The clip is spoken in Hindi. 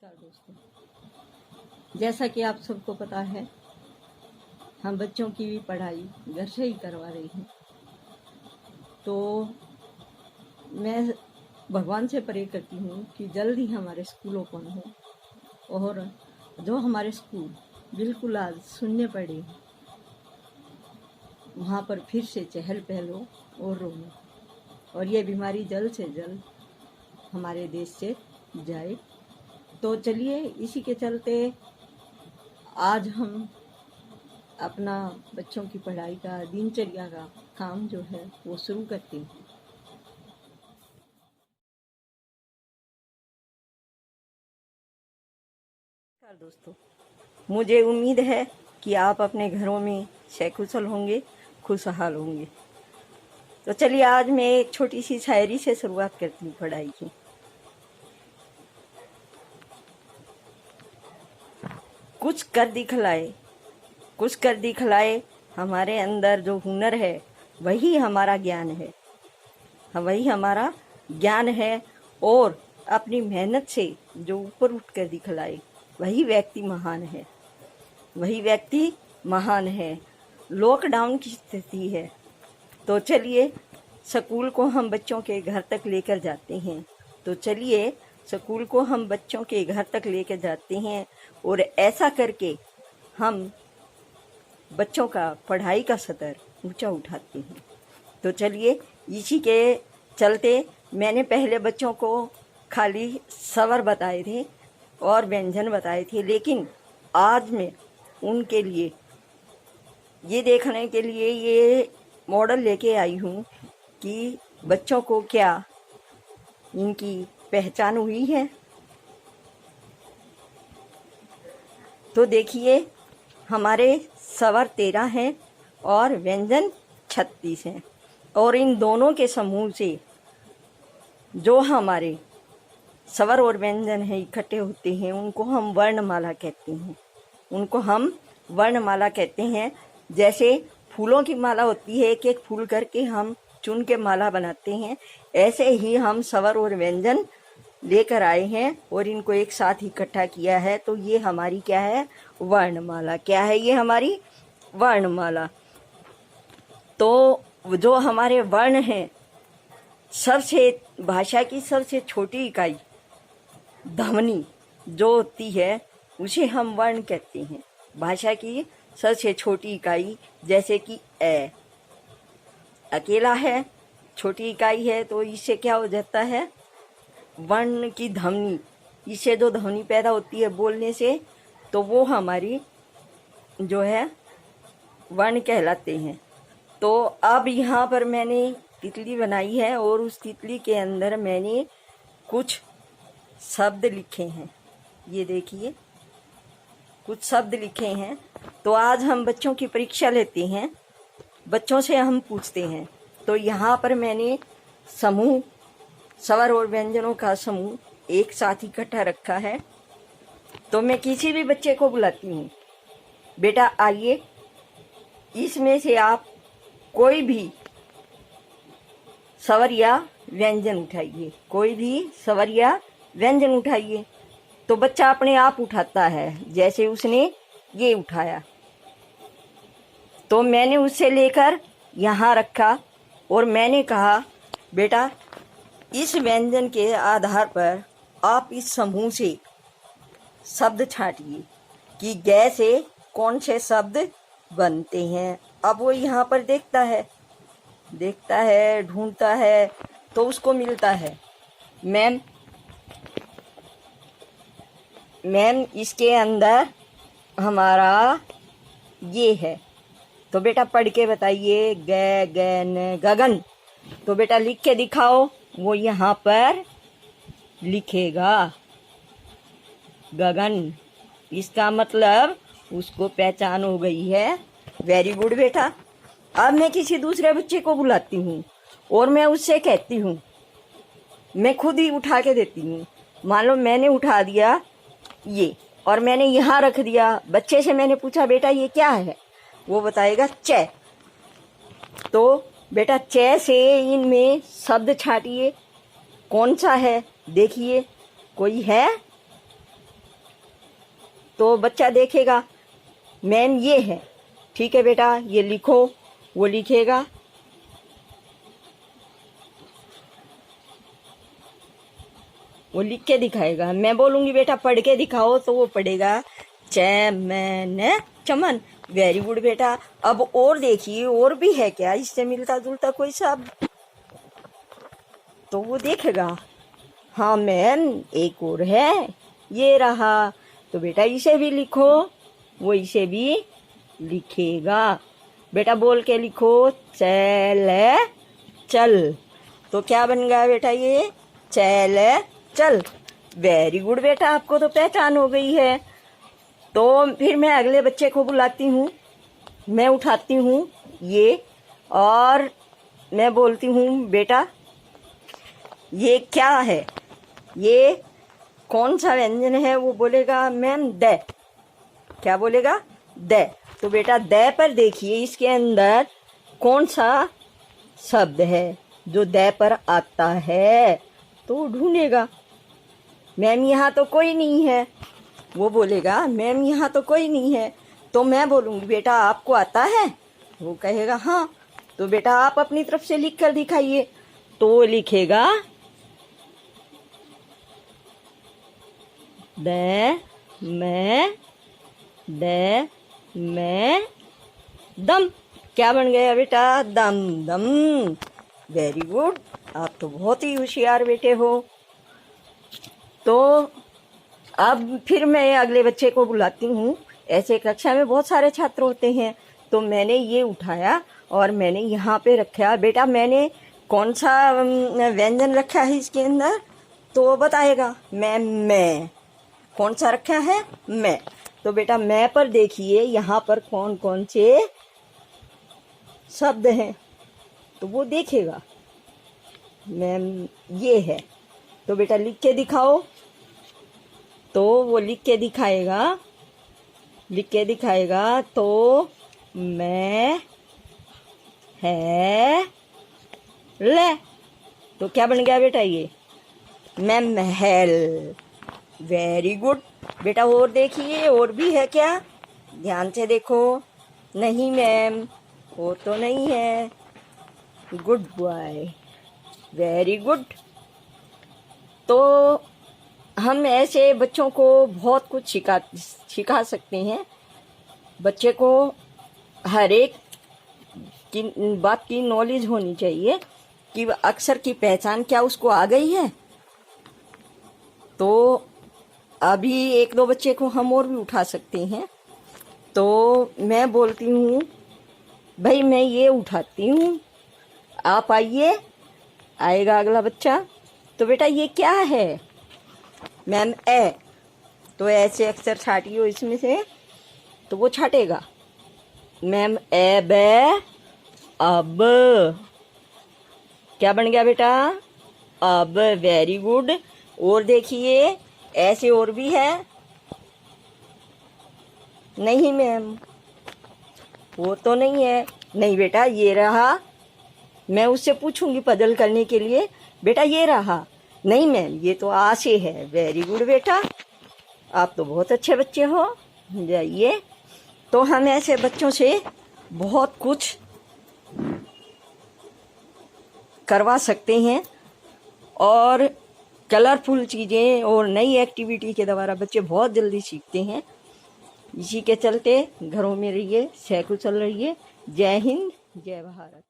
नमस्कार दोस्तों, जैसा कि आप सबको पता है हम बच्चों की भी पढ़ाई घर से ही करवा रही हैं। तो मैं भगवान से प्रे करती हूँ कि जल्द ही हमारे स्कूल ओपन हो और जो हमारे स्कूल बिल्कुल आज शून्य पड़े वहाँ पर फिर से चहल पहल हो और रौनक, और ये बीमारी जल्द से जल्द हमारे देश से जाए। तो चलिए इसी के चलते आज हम अपना बच्चों की पढ़ाई का दिनचर्या का काम जो है वो शुरू करते हैं। दोस्तों, मुझे उम्मीद है कि आप अपने घरों में सकुशल होंगे, खुशहाल होंगे। तो चलिए आज मैं एक छोटी सी शायरी से शुरुआत करती हूँ पढ़ाई की। कुछ कर दिखलाए हमारे अंदर जो हुनर है वही हमारा ज्ञान है, वही हमारा ज्ञान है। और अपनी मेहनत से जो ऊपर उठ कर दिखलाए वही व्यक्ति महान है, वही व्यक्ति महान है। लॉकडाउन की स्थिति है तो चलिए स्कूल को हम बच्चों के घर तक लेकर जाते हैं। तो चलिए स्कूल को हम बच्चों के घर तक लेकर जाते हैं और ऐसा करके हम बच्चों का पढ़ाई का स्तर ऊंचा उठाते हैं। तो चलिए इसी के चलते मैंने पहले बच्चों को खाली स्वर बताए थे और व्यंजन बताए थे, लेकिन आज मैं उनके लिए ये देखने के लिए ये मॉडल लेके आई हूँ कि बच्चों को क्या इनकी पहचान हुई है। तो देखिए हमारे स्वर 13 हैं और व्यंजन 36 हैं, और इन दोनों के समूह से जो हमारे स्वर और व्यंजन है इकट्ठे होते हैं उनको हम वर्णमाला कहते हैं, उनको हम वर्णमाला कहते हैं। जैसे फूलों की माला होती है, एक एक फूल करके हम चुन के माला बनाते हैं, ऐसे ही हम स्वर और व्यंजन लेकर आए हैं और इनको एक साथ इकट्ठा किया है। तो ये हमारी क्या है? वर्णमाला। क्या है ये? हमारी वर्णमाला। तो जो हमारे वर्ण हैं, सबसे भाषा की सबसे छोटी इकाई ध्वनि जो होती है उसे हम वर्ण कहते हैं। भाषा की सबसे छोटी इकाई जैसे कि ए अकेला है, छोटी इकाई है, तो इससे क्या हो जाता है? वर्ण की ध्वनि, इससे जो ध्वनि पैदा होती है बोलने से, तो वो हमारी जो है वर्ण कहलाते हैं। तो अब यहाँ पर मैंने तितली बनाई है और उस तितली के अंदर मैंने कुछ शब्द लिखे हैं। ये देखिए कुछ शब्द लिखे हैं। तो आज हम बच्चों की परीक्षा लेते हैं, बच्चों से हम पूछते हैं। तो यहाँ पर मैंने समूह स्वर और व्यंजनों का समूह एक साथ इकट्ठा रखा है। तो मैं किसी भी बच्चे को बुलाती हूँ, बेटा आइए, इसमें से आप कोई भी स्वर या व्यंजन उठाइए, कोई भी स्वर या व्यंजन उठाइए। तो बच्चा अपने आप उठाता है, जैसे उसने ये उठाया तो मैंने उससे लेकर यहाँ रखा और मैंने कहा बेटा इस व्यंजन के आधार पर आप इस समूह से शब्द छांटिए कि ग से कौन से शब्द बनते हैं। अब वो यहाँ पर देखता है, ढूंढता है, तो उसको मिलता है मैम इसके अंदर हमारा ये है। तो बेटा पढ़ के बताइए, गगन गगन। तो बेटा लिख के दिखाओ, वो यहाँ पर लिखेगा गगन। इसका मतलब उसको पहचान हो गई है। वेरी गुड बेटा। अब मैं किसी दूसरे बच्चे को बुलाती हूँ और मैं उससे कहती हूँ, मैं खुद ही उठा के देती हूँ। मान लो मैंने उठा दिया ये और मैंने यहाँ रख दिया। बच्चे से मैंने पूछा बेटा ये क्या है? वो बताएगा च। तो बेटा च से इनमें शब्द छाटिए, कौन सा है? देखिए कोई है? तो बच्चा देखेगा मैम ये है, ठीक है बेटा ये लिखो, वो लिखेगा। वो लिख के दिखाएगा। मैं बोलूंगी बेटा पढ़ के दिखाओ, तो वो पढ़ेगा चैमन चमन। वेरी गुड बेटा। अब और देखिए और भी है क्या इससे मिलता जुलता कोई शब्द, तो वो देखेगा। हाँ मैम एक और है, ये रहा, तो बेटा इसे भी लिखो, वो इसे भी लिखेगा। बेटा बोल के लिखो चल चल। तो क्या बन गया बेटा ये चल चल। वेरी गुड बेटा, आपको तो पहचान हो गई है। तो फिर मैं अगले बच्चे को बुलाती हूँ, मैं उठाती हूँ ये और मैं बोलती हूँ बेटा ये क्या है, ये कौन सा व्यंजन है। वो बोलेगा मैम द। क्या बोलेगा द। तो बेटा द पर देखिए इसके अंदर कौन सा शब्द है जो द पर आता है, तो ढूंढेगा। मैम यहाँ तो कोई नहीं है, वो बोलेगा मैम यहाँ तो कोई नहीं है। तो मैं बोलूँगी बेटा आपको आता है, वो कहेगा हाँ। तो बेटा आप अपनी तरफ से लिख कर दिखाइए, तो वो लिखेगा मैं दम। क्या बन गया बेटा दम दम। वेरी गुड, आप तो बहुत ही होशियार बेटे हो। तो अब फिर मैं अगले बच्चे को बुलाती हूँ। ऐसे कक्षा में बहुत सारे छात्र होते हैं, तो मैंने ये उठाया और मैंने यहाँ पे रखा। बेटा मैंने कौन सा व्यंजन रखा है इसके अंदर, तो वो बताएगा मैं कौन सा रखा है मैं। तो बेटा मैं पर देखिए यहाँ पर कौन कौन से शब्द हैं, तो वो देखेगा मैम ये है। तो बेटा लिख के दिखाओ, तो वो लिख के दिखाएगा। तो मैं है ले। तो क्या बन गया बेटा ये मैं महल। वेरी गुड बेटा। और देखिए और भी है क्या, ध्यान से देखो। नहीं मैम वो तो नहीं है। Good boy, very good. तो हम ऐसे बच्चों को बहुत कुछ सिखा सकते हैं। बच्चे को हर एक की बात की नॉलेज होनी चाहिए कि अक्षर की पहचान क्या उसको आ गई है। तो अभी एक दो बच्चे को हम और भी उठा सकते हैं। तो मैं बोलती हूँ भाई मैं ये उठाती हूँ, आप आइए। आएगा अगला बच्चा। तो बेटा ये क्या है मैम ए। तो ऐसे अक्षर छाटियो इसमें से, तो वो छाटेगा मैम ए बे अब। क्या बन गया बेटा अब। Very good. और देखिए ऐसे और भी है। नहीं मैम वो तो नहीं है। नहीं बेटा ये रहा। मैं उससे पूछूंगी पजल करने के लिए, बेटा ये रहा। नहीं मैम ये तो आ से है। वेरी गुड बेटा, आप तो बहुत अच्छे बच्चे हो। जाइए। तो हम ऐसे बच्चों से बहुत कुछ करवा सकते हैं और कलरफुल चीज़ें और नई एक्टिविटी के द्वारा बच्चे बहुत जल्दी सीखते हैं। इसी के चलते घरों में रहिए, सकुशल रहिए। जय हिंद, जय भारत।